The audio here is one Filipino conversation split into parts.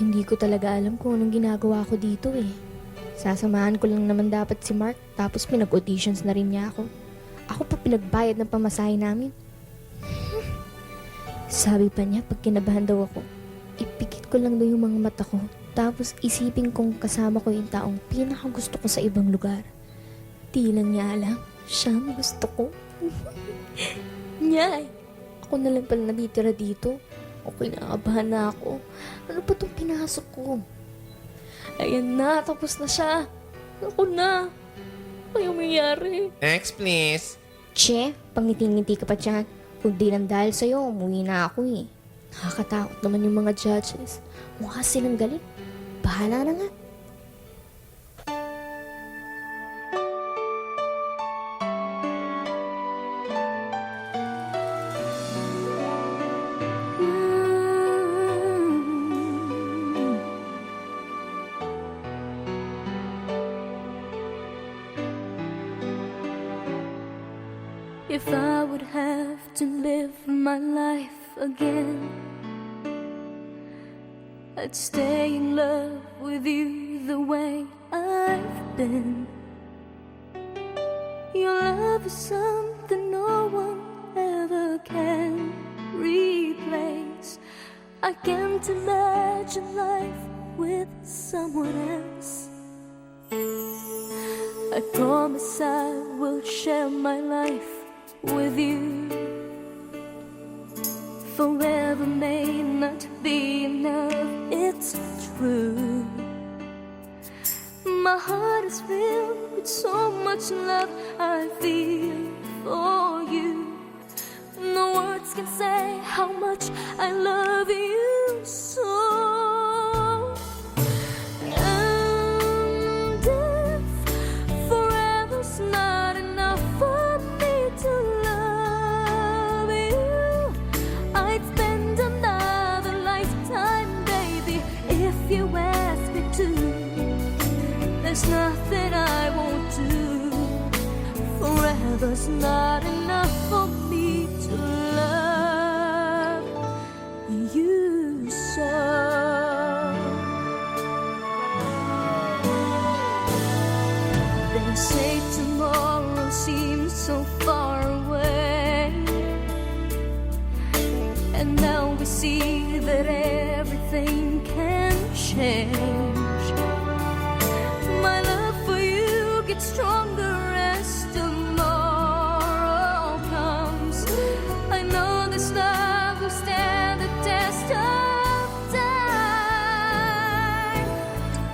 Hindi ko talaga alam kung anong ginagawa ko dito eh. Sasamahan ko lang naman dapat si Mark, tapos pinag-auditions na rin niya ako. Ako pa pinagbayad ng pamasahe namin. Sabi pa niya pag kinabahan daw ako, ipikit ko lang daw yung mga mata ko, tapos isipin kong kasama ko yung taong pinakagusto ko sa ibang lugar. Di lang niya alam, siya ang gusto ko. Nyay, ako na lang pala natitira dito. O kinakabahan na ako. Ano pa itong pinasok ko? Ayan na, tapos na siya. Ako na. Ano yung mayayari? Next, please. Che, pangiting-ngiti ka pa dyan. Kung di lang dahil sa'yo, umuwi na ako eh. Nakakatakot naman yung mga judges. Mukha silang galit. Bahala na nga. If I would have to live my life again, I'd stay in love with you the way I've been. Your love is something no one ever can replace. I can't imagine life with someone else. I promise I will share my life with you. Forever may not be enough, it's true. My heart is filled with so much love I feel for you. No words can say how much I love you so. And if forever's not enough for me to love you, I'd spend another lifetime, baby, if you ask me to. There's nothing I won't do. Forever's not enough for me to love you so. They say tomorrow seems so far away, and now we see that everything can change. My love for you gets stronger as tomorrow comes. I know this love will stand the test of time.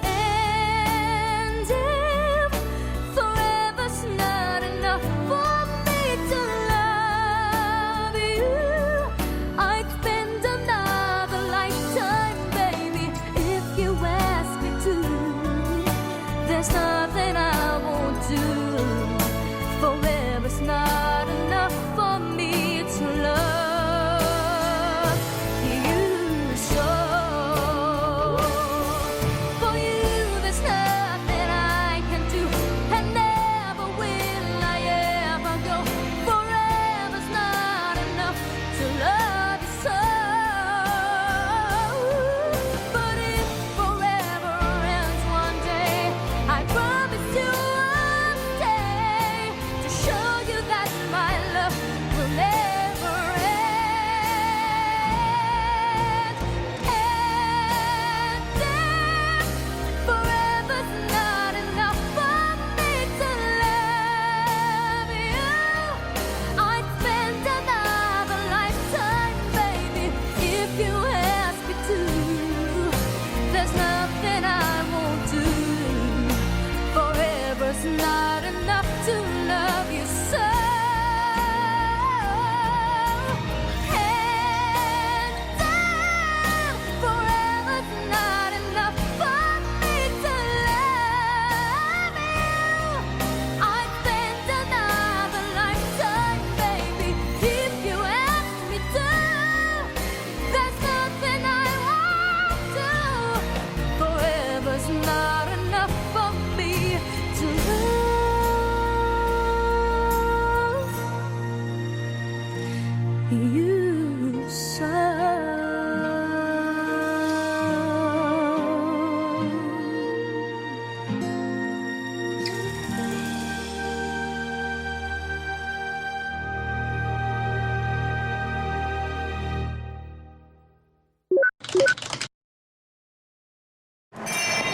And if forever's not enough for me to love you, I'd spend another lifetime, baby, if you ask me to. There's nothing I won't do. Forever's not enough for me to love you so. For you, there's nothing I can do, and never will I ever go. Forever's not enough to love you so. But if forever ends one day, I promise you I'll stay to show you that my love will never end. And if forever's not enough for me to love you, I'd spend another lifetime, baby, if you ask me to. There's nothing I won't do. Forever's not enough to love you so. And forever's not enough for me to love you, I'd spend another lifetime, baby, if you ask me to. There's nothing I won't do. Forever's not enough for me to love you so.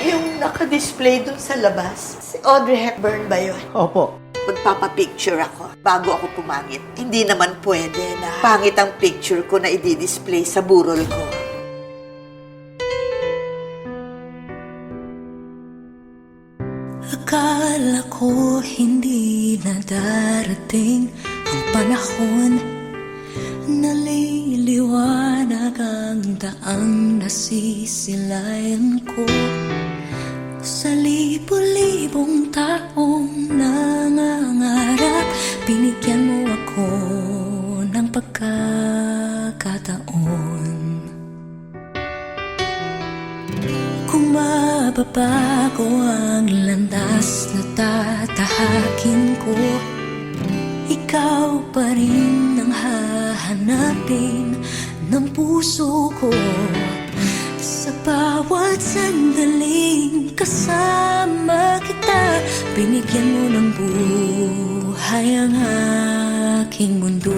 Yung naka-display dun sa labas, si Audrey Hepburn ba yun? Opo. Magpapapicture ako bago ako pumangit. Hindi naman pwede na pangit ang picture ko na i-display sa burol ko. Akala ko hindi na darating ang panahon Naliliwanag ang daang nasisilayan ko Sa libo-libong taong nangangarap Binigyan mo ako ng pagkakataon Kung mababago ang landas na tatahakin ko Ikaw pa rin ang hahanapin ng puso ko Sa bawat sandaling kasama kita Binigyan mo ng buhay ang aking mundo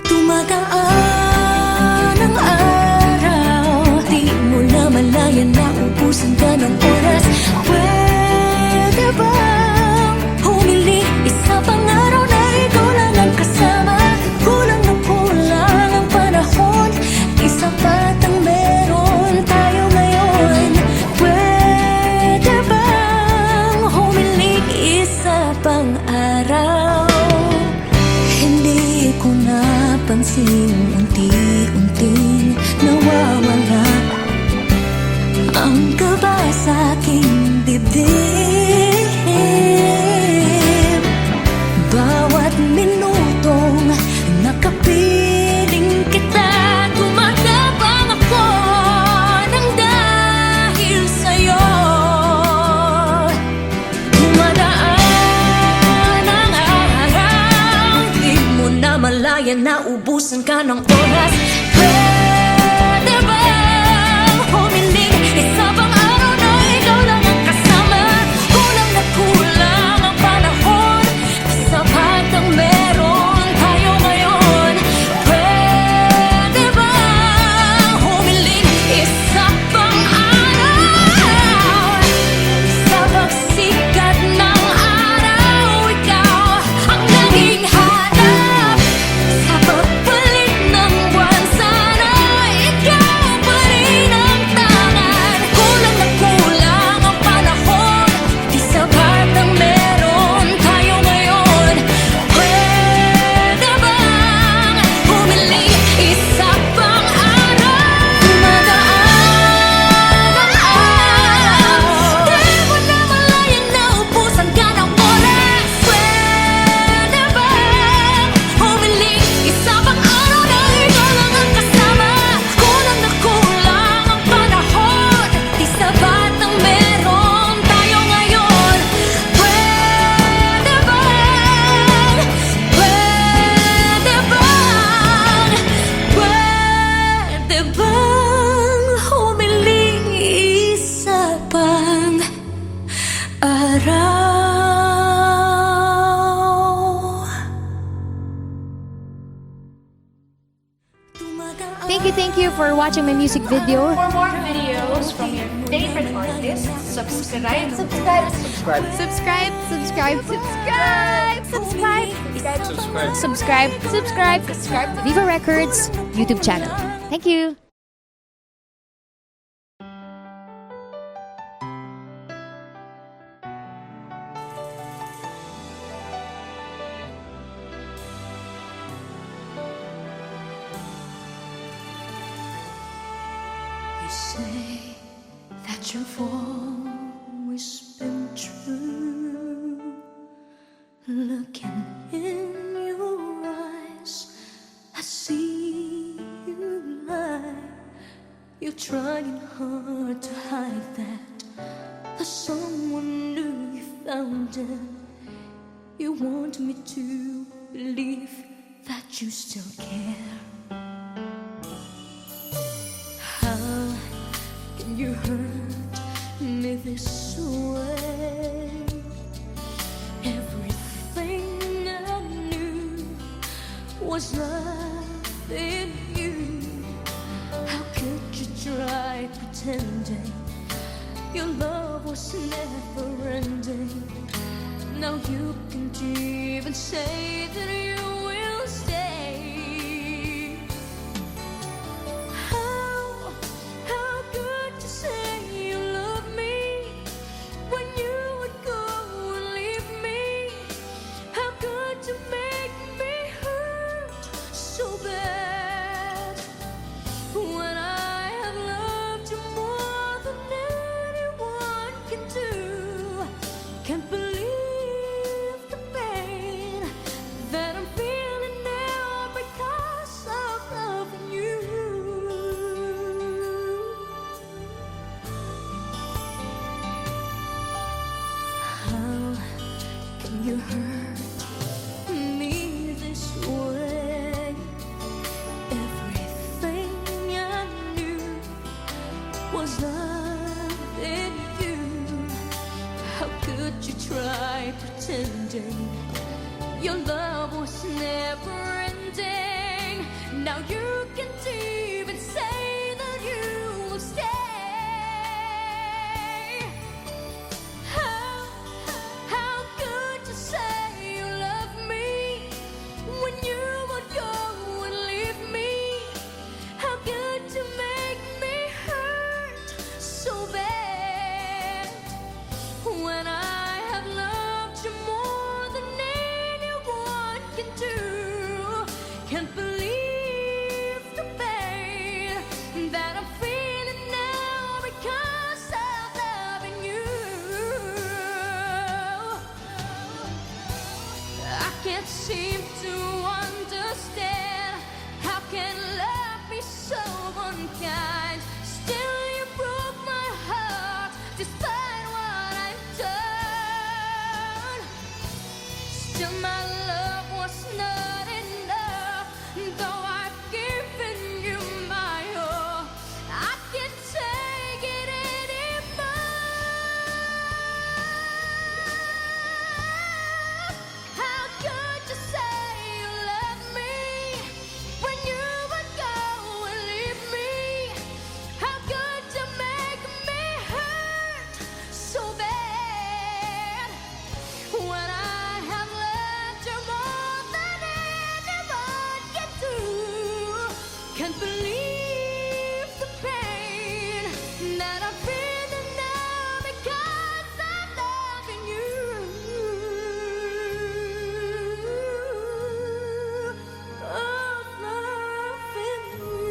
Tumagaan ang araw Di mo na malayan na ubusan ka ng oras Pwede bang humiling isa pang araw na ikaw lang ang kasama Kulang na kulang ang panahon Di sapat ang meron tayo ngayon Pwede bang humiling isa pang araw Hindi ko napansin unti-unting nawawala Ang kaba sa aking dibdib Bawat minutong nakapiling kita Gumatabang ako ng dahil sa'yo Dumadaan ang araw Di mo na malayan na ubusan ka ng oras Pwede bang humiling isa pang araw na ikaw lang ang kasama Kulang na kulang ang panahon Sapat ang meron tayo ngayon Pwede bang humiling isa pang araw Sa pagsikat ng araw Ikaw ang naging hanap Sa pagpalit ng buwan Sana ikaw pa rin ang tangan Kulang na kulang ang panahon Di sapat ang meron tayo ngayon Pwede bang humiling isa pang araw Dumadaan ang araw Di mo na malayan na ubusan ka ng oras Pwede bang humiling isa pang araw na ikaw lang ang kasama Kulang na kulang ang panahon Di sapat ang meron tayo ngayon Pwede bang humiling isa pang araw Thank you for watching my music video. For more videos from your favorite artists, subscribe. Subscribe, subscribe, subscribe to Viva Records YouTube channel. Thank you. You say that you've always been true. Looking in your eyes, I see you lie. You're trying hard to hide that there's someone new you found and you want me to believe that you still care. How can you hurt me this way? Everything I knew was love in you. How could you try pretending your love was never ending? Now you can't even say that you will stay. How could you say you love me when you would go and leave me? How could you make me hurt so bad when I have loved you more than anyone can do? Can't believe the pain that I'm feeling now because of loving you. How can you hurt me this way? Everything I knew was love in you. How could you try pretending your love was never ending? Now you can't even say that you will stay. How could you say you love me when you would go and leave me? How could you make me hurt so bad when I have loved you more than anyone can do? Can't believe the pain that I'm feeling now because of loving you. I can't seem to understand how can love be so unkind. Still you broke my heart despite what I've done. Still my love was not enough, though I've given you my all. I can't take it anymore. How could you say you love me when you would go and leave me? How could you make me hurt so bad when I have loved you more than anyone can do? Can't believe the pain that I'm feeling now because I'm loving you. Of loving you.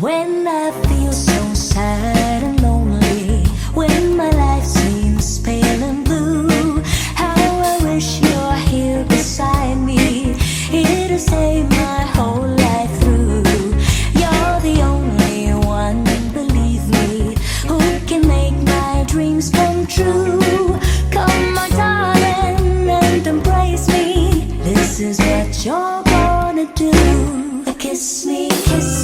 When I feel so sad and lonely, when my life seems pale and blue, how I wish you're here beside me, here to save my whole life through. You're the only one, believe me, who can make my dreams come true. Come, my darling, and embrace me. This is what you're gonna do. Kiss me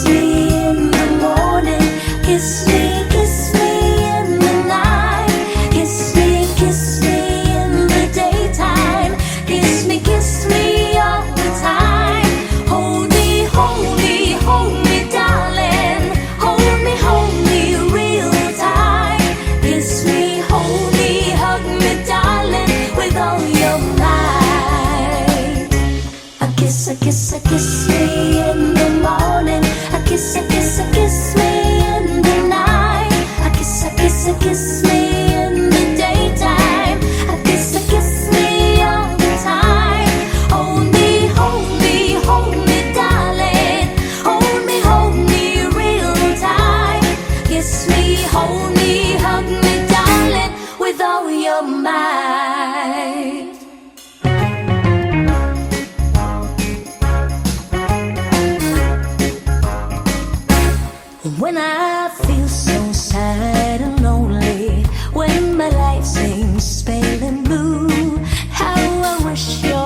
in the morning. Kiss me in the night. Kiss me in the daytime. Kiss me all the time. Hold me, darling. Hold me real tight. Kiss me, hold me, hug me, darling, with all your might. I kiss me in the morning. I kiss me in the night. I kiss me in the daytime. I kiss me all the time. Hold me, darling. Hold me real tight. Kiss me, hold me, hug me, darling, with all your might. When I feel so sad and lonely, when my life seems pale and blue, how I wish your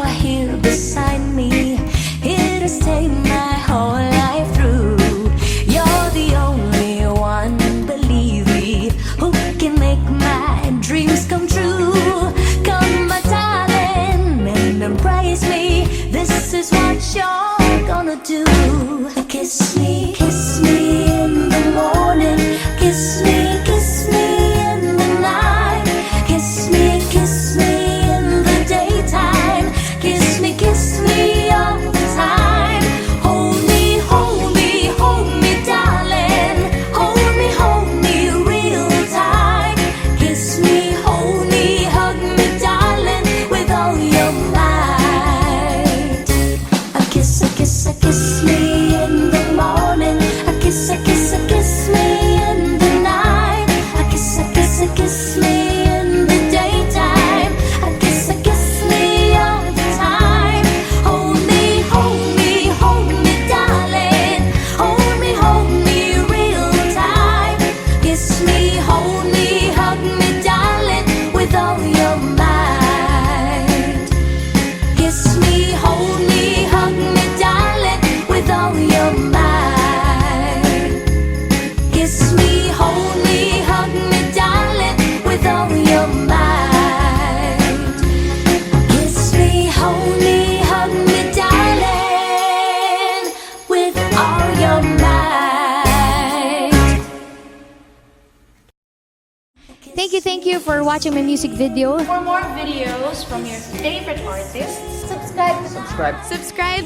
for watching my music video. For more videos from your favorite artists, subscribe. Subscribe,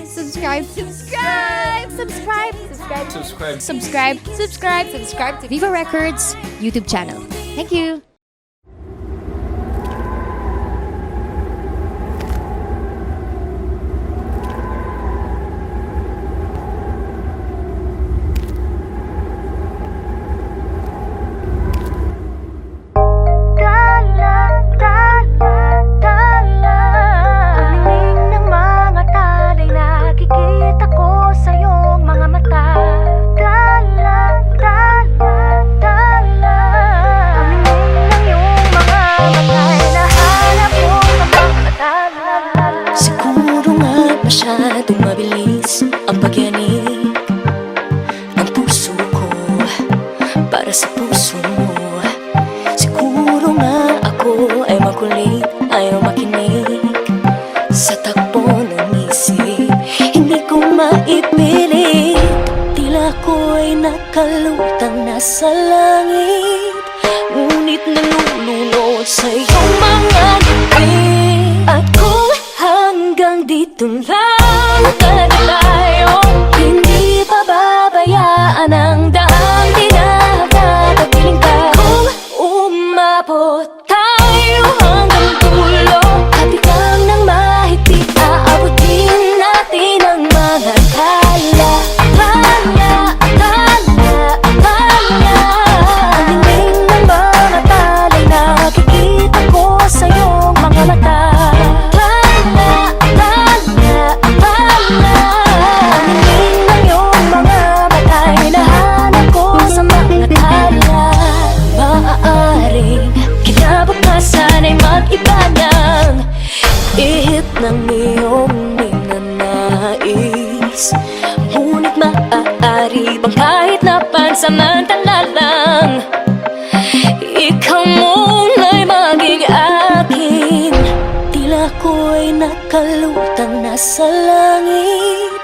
subscribe, subscribe, subscribe, subscribe to Viva Records YouTube channel. Thank you. Siguro nga masyadong mabilis ang pagyanig ng puso ko para sa puso mo. Siguro nga ako ay makulit, ayaw makinig sa takbo ng isip. Hindi ko maipilit, tila ko'y nakalutang nasa langit, ngunit nalulunod sa iyong mga ngiti. At kung hanggang dito lang talaga tayo, hindi pababayaan ang daang tinatatapiling ka. Kung umabot tayo hanggang dulo, kapitan ng mahigpit, aabutin natin ang mga kala. Ang dingding ng mga talay, nakikita ko sa iyong mga mata. Kinabukasan ay mag-iba ng ihip ng iyong ninanais. Ngunit maaari bang kahit na pansamantala lang, ikaw muna'y maging akin. Tila ko'y nakalutang nasa langit,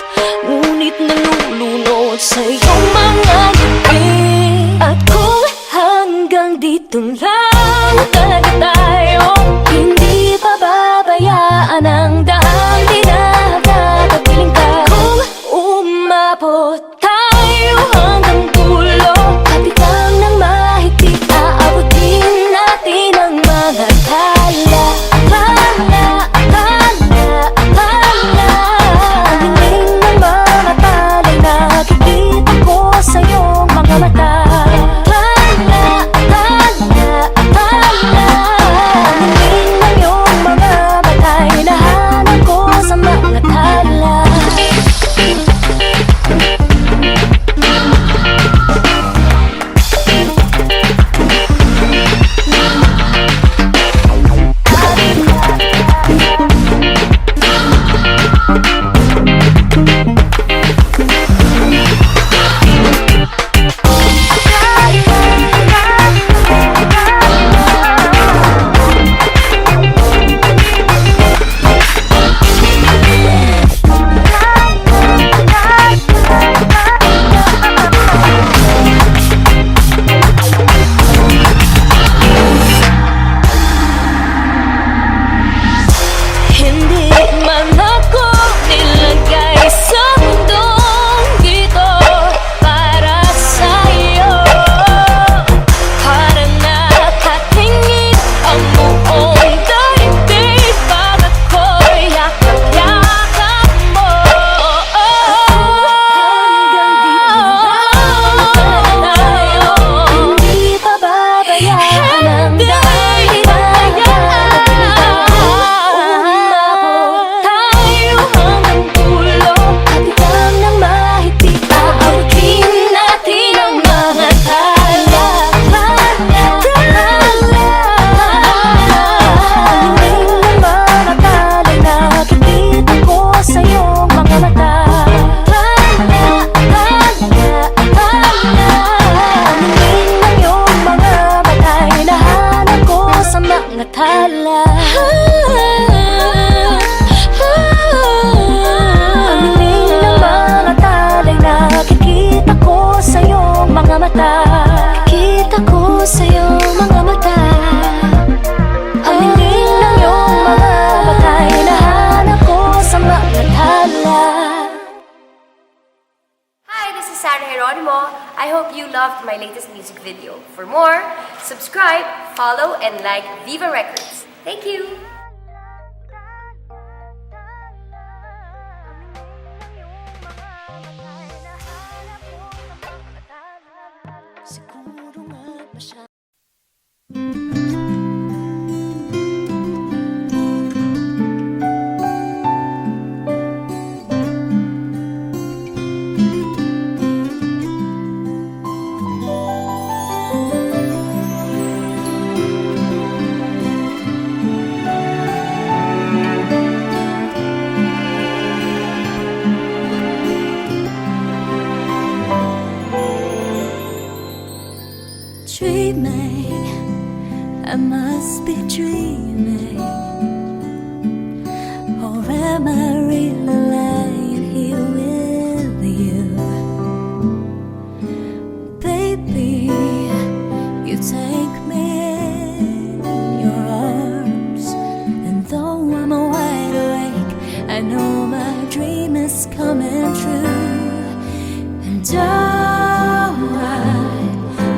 ngunit nalulunod sa iyong mga ngiti. At kung hanggang dito lang talaga tayo, hindi pababayaan ang daang tinatatapiling ka. Kung umabot tayo hanggang dulo, kapitan ng mahigpit, aabutin natin ang mga kala. Ang dingding ng mga talay, nakikita ko sa iyong mga mata. Kita ko sa'yo mga mata. out my latest music video. For more, subscribe, follow, and like Viva Records. Thank you! Dreaming, I must be dreaming, or am I really lying here with you? Baby, you take me in your arms, and though I'm wide awake, I know my dream is coming true. And I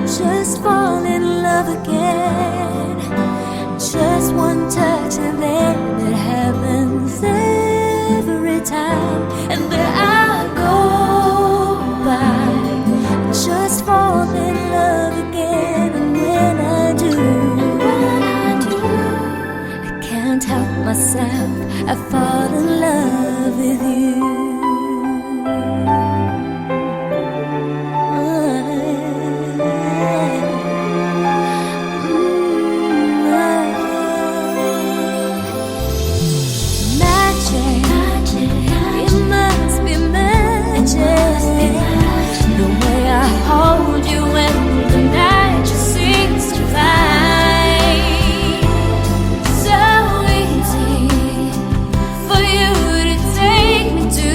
just fall in love again. Just one touch and then it happens every time. And then I go by, just fall in love again. And when I do, I can't help myself, I fall in love with you. For you to take me to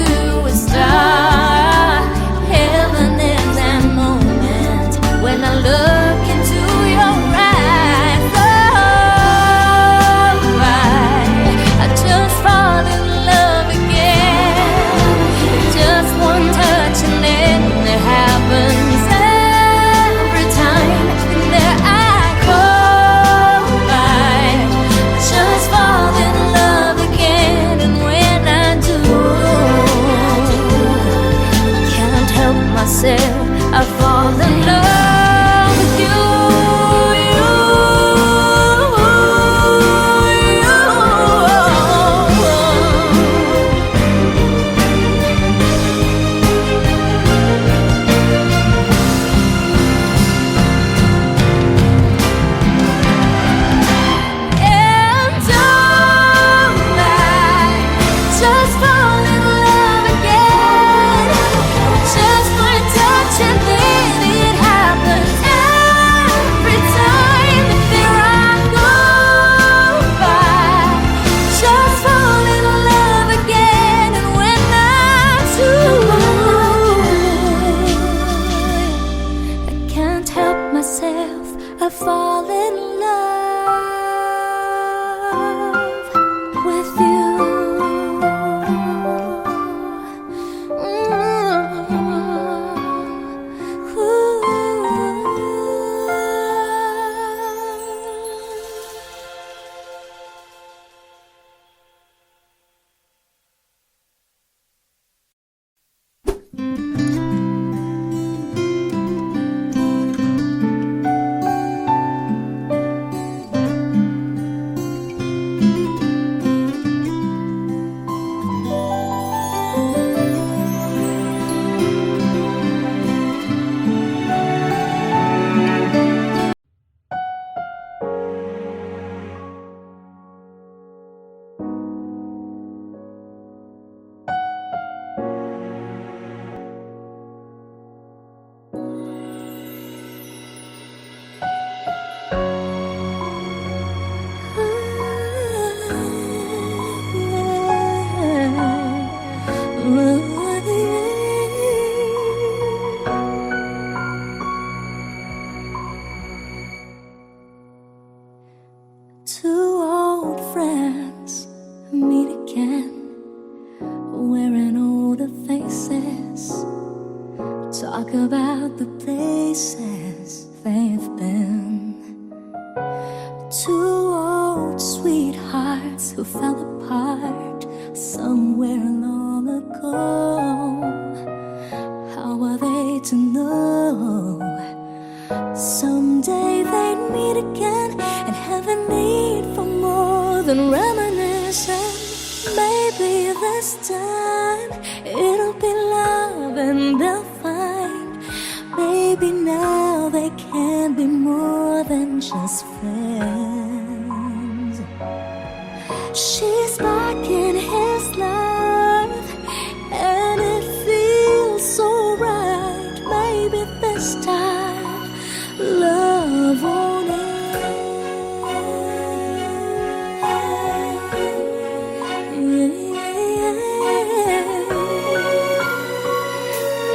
sweethearts who fell apart somewhere long ago. How are they to know? Someday they'd meet again and have a need for more than reminiscing. Maybe this time it'll be love and they'll find. Maybe now they can be more than just friends. She's back in his life and it feels so right. Maybe this time love won't end.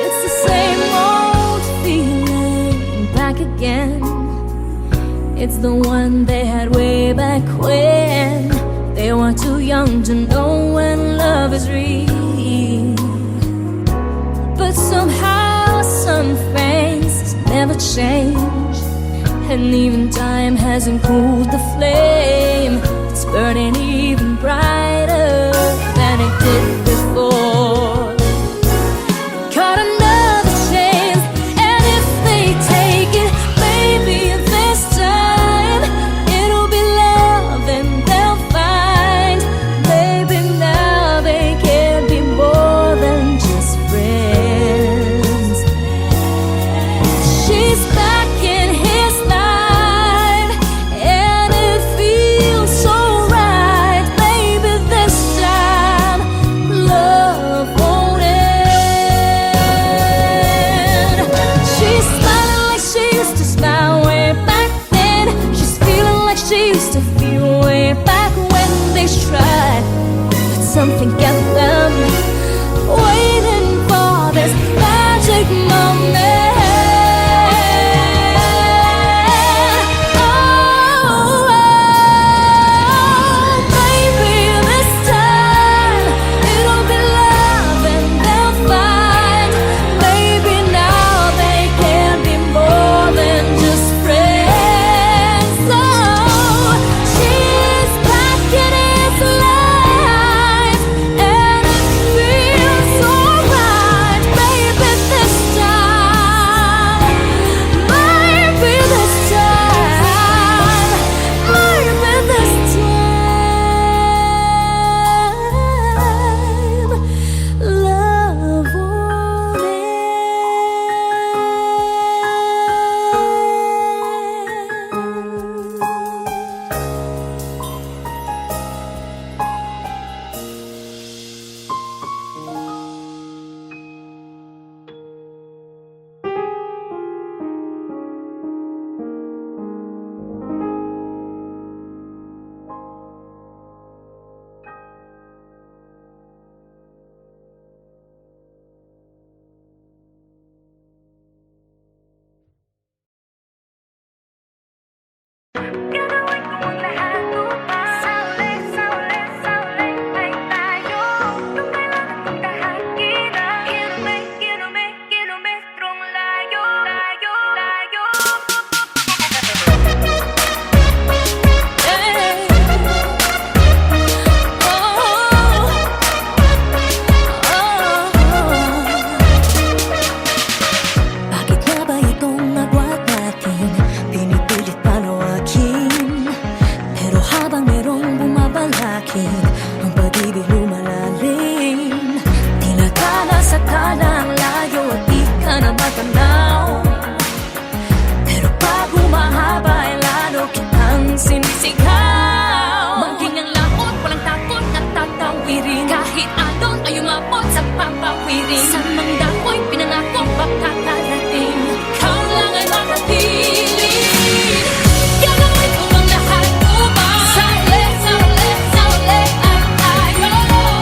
It's the same old feeling back again. It's the one they had way back when they were too young to know when love is real. But somehow some things never change, and even time hasn't cooled the flame. It's burning even brighter than it did before. Got another chance, and if they take it, maybe this time it'll be love and they'll find. Maybe now they can be more than just friends. She's back in his life and it feels so right. Maybe this time love won't end. She's smiling like she used to smile way back then. She's feeling like she used to feel way back when they tried. But something kept them waiting for this magic moment. Maybe this time it'll be love and they'll find. Maybe now they can be more than just friends. Oh, she's back in his life and it feels so right. Maybe this time, maybe this time, maybe this time, love won't end. Gagawin ko ang lahat upang sauli tayo. Kung kailangan kong tahakinan, kilometrong layo. Bakit nga ba itong agwat natin pinipilit panawakin? Pero habang merong bumabalakid, ang pag-ibig lumalalim. Tinatala sa tala ang layo at di ka na matanaw. Pero pag humahaba ay lalo kitang sinisigaw. Maging ang laot, walang takot at tatawirin. Kahit alon ay umabot sa papawirin. Sa mang dako'y pinangakong makakarating. Ikaw lang ay makapiling. Gagawin ko ang lahat upang sauli tayo.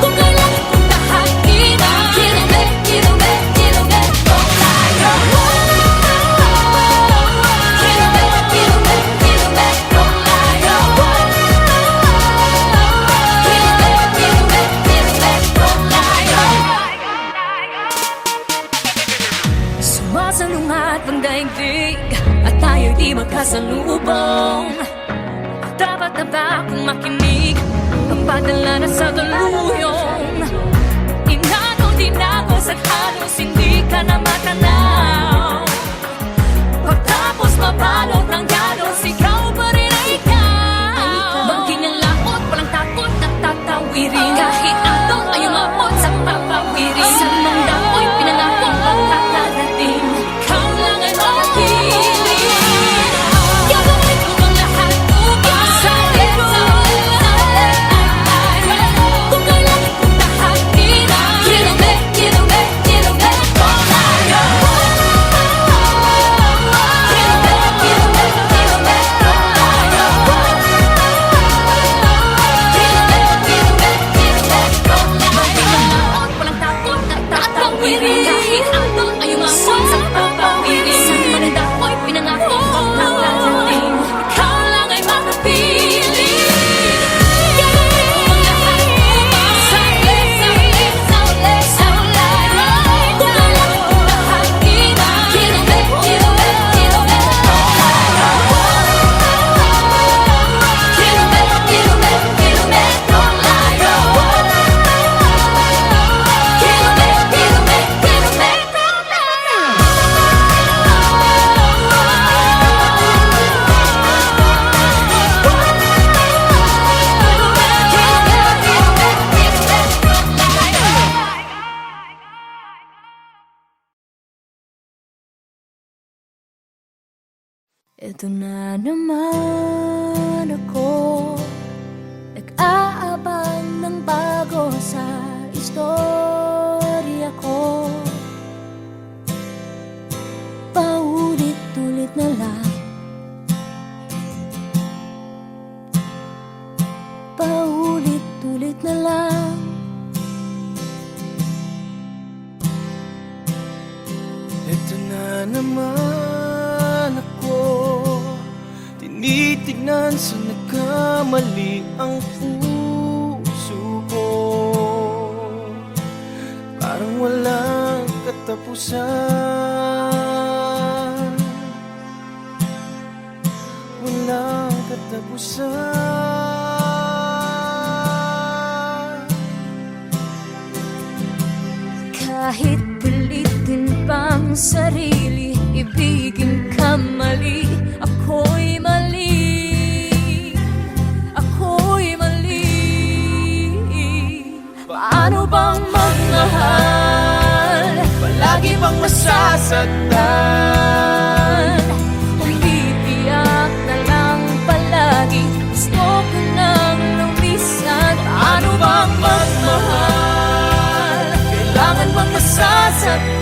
Kung kailangan kong tahakinan, kilometrong layo. Kilometrong layo. Kilometrong layo. akong makinig. Pagpadala na sa tuluyong tinago sa halos hindi ka na matanaw. Pagtapos mabalot ng galos, ikaw pa rin ay ikaw. Bangking ang laot, walang takot na tatawirin. Kahit anong ay umabot sa papawirin. Sa manda ko'y pinangako ang kakarating. Ikaw lang ay makikinig. Gagawin ko ang lahat upang sa'yo. Kung kailangan kong tahakin, kilomet, kilomet, kilomet, malayo. Kilomet, kilomet, kilomet, malayo. Kilomet, kilomet, kilomet, malayo. Walang takot na tatawirin. Kahit anong ay umabot sa papawirin. Sa manda ko'y pinangako ang kakarating. Ikaw lang ay makapili. Gagawin ko ang lahat upang sa'yo. Kung kailangan kong tahakin, kilomet, kilomet, kilomet, malayo. Kilomet, kilomet, kilomet, malayo. Kilomet, kilomet, kilomet, Ito na naman ako, nag-aabang ng bago sa istorya ko. Paulit-ulit na lang, paulit-ulit na lang. Ito na naman ako, tinitignan sa nagkamali ang puso ko. Parang walang katapusan, walang katapusan. Kahit pilitin pang sarili, ibigin ka mali. Ako'y mali, ako'y mali. Paano bang magmahal? Palagi bang masasaktan? Kung bibiyak na lang palagi, gusto ko nang lumisan. Paano bang magmahal? Kailangan bang masasaktan?